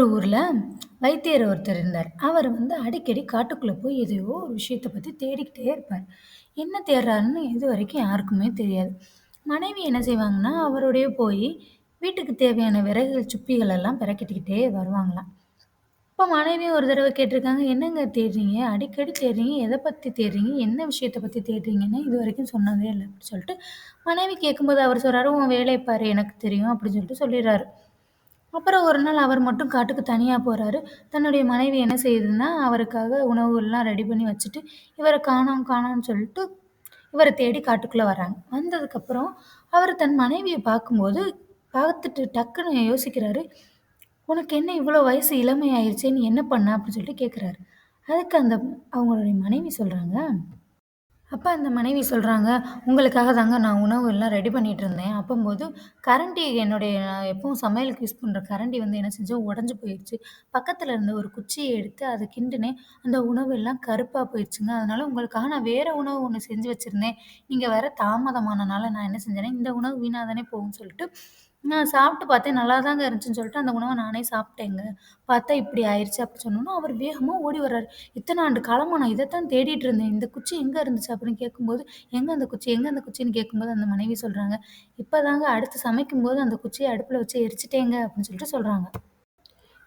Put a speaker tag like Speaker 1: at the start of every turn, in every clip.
Speaker 1: ஒரு ஊர்ல வைத்தியர் ஒருத்தர் இருந்தார். அவர் அடிக்கடி காட்டுக்குள்ள போய் எதையோ ஒரு விஷயத்த பத்தி தேடிக்கிட்டே இருப்பார். என்ன தேடுறாருன்னு இதுவரைக்கும் யாருக்குமே தெரியாது. மனைவி என்ன செய்வாங்கன்னா, அவரோடயே போய் வீட்டுக்கு தேவையான விறகுகள், சுப்பிகள் எல்லாம் பெறக்கிட்டுக்கிட்டே வருவாங்களாம். அப்ப மனைவியும் ஒரு தடவ கேட்டிருக்காங்க, "என்னங்க தேடுறீங்க? அடிக்கடி தேடுறீங்க. எத பத்தி தேடுறீங்க? என்ன விஷயத்த பத்தி தேடுறீங்கன்னு இதுவரைக்கும் சொன்னதே இல்ல." அப்படின்னு சொல்லிட்டு மனைவி கேட்கும்போது அவர் சொல்றாரு, "உன் வேலைய பாரு, எனக்கு தெரியும்." அப்படின்னு சொல்லிட்டு சொல்லிடுறாரு. அப்புறம் ஒரு நாள் அவர் மட்டும் காட்டுக்கு தனியா போறாரு. தன்னுடைய மனைவி என்ன செய்யுதுன்னா, அவருக்காக உணவுகள்லாம் ரெடி பண்ணி வச்சுட்டு, இவர காணோம் காணோம்னு சொல்லிட்டு இவர தேடி காட்டுக்குள்ள வர்றாங்க. வந்ததுக்கப்புறம் அவரு தன் மனைவிய பார்க்கும்போது, பார்த்துட்டு டக்குன்னு யோசிக்கிறாரு. "உனக்கு என்ன இவ்வளோ வயசு இளமை ஆயிருச்சே! நீ என்ன பண்ண?" அப்படின்னு சொல்லிட்டு கேட்குறாரு. அதுக்கு அவங்களுடைய மனைவி சொல்றாங்க. அப்ப அந்த மனைவி சொல்றாங்க, "உங்களுக்காக தாங்க நான் உணவு எல்லாம் ரெடி பண்ணிட்டு இருந்தேன். அப்பம்போது கரண்டி என்னுடைய நான் எப்பவும் சமையலுக்கு யூஸ் பண்ற கரண்டி என்ன செஞ்சேன் உடைஞ்சு போயிருச்சு. பக்கத்துல இருந்த ஒரு குச்சிய எடுத்து அத கிண்டுனேன். அந்த உணவு எல்லாம் கருப்பா போயிருச்சுங்க. அதனால உங்களுக்காக நான் வேற உணவு ஒண்ணு செஞ்சு வச்சிருந்தேன். நீங்க வர தாமதமானனால நான் என்ன செஞ்சேன்னா, இந்த உணவு வீணா தானே போகும்ன்னு சொல்லிட்டு, நான் சாப்பிட்டு பார்த்தேன். நல்லாதாங்க இருந்துச்சுன்னு சொல்லிட்டு அந்த உணவ நானே சாப்பிட்டேங்க. பார்த்தா இப்படி ஆயிருச்சு." அப்படி சொன்னோனே, அவர் வேகமா ஓடி வர்றாரு. "இத்தன ஆண்டு காலமா நான் இதத்தான் தேடிட்டு இருந்தேன். இந்த குச்சி எங்க இருந்துச்சு?" அப்படின்னு கேட்கும்போது, "எங்க அந்த குச்சி? எங்க அந்த குச்சின்னு?" கேட்கும்போது அந்த மனைவி சொல்றாங்க, "இப்பதாங்க அடுத்து சமைக்கும்போது அந்த குச்சிய அடுப்புல வச்சு எரிச்சுட்டேங்க." அப்படின்னு சொல்லிட்டு சொல்றாங்க.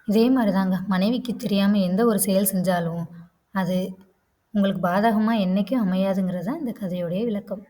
Speaker 1: இதே மாரி தாங்க மனைவிக்கு தெரியாம எந்த ஒரு செயல் செஞ்சாலும், அது உங்களுக்கு பாதகமா என்னைக்கும் அமையாதுங்கிறது தான் இந்த கதையோடைய விளக்கம்.